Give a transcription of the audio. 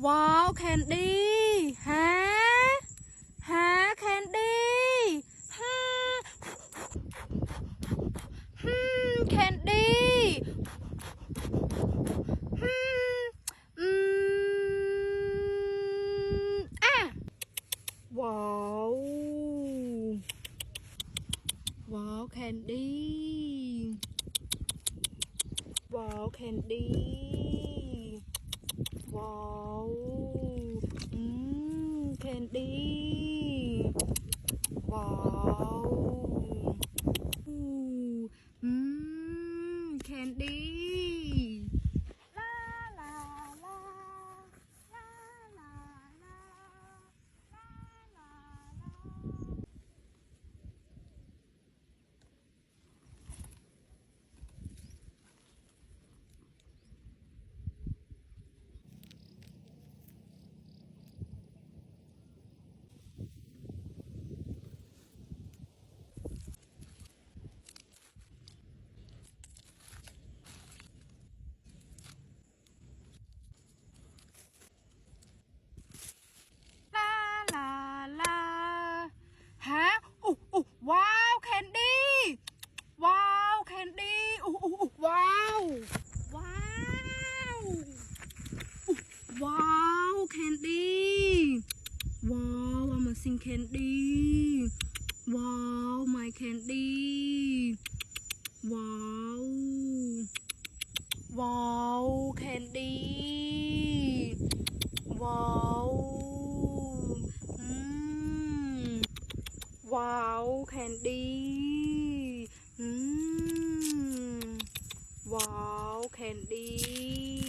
ว้าวแคนดี้ฮะแคนดี้แคนดี้อือ่ะว้าวแคนดี้แคนดี้ว้าวแคนดี้ว้าวแคนดี้ลาลาลาลาลาลาลาลาลาลาฮะว้าวแคนดี้ว้าวแคนดี้ว้าวว้าวว้าวแคนดี้ว้าว Amazing Candy ว้าว My Candy ว้าวว้าวแคนดี้ว้าวว้าวแคนดี้ว้าวแคนดี้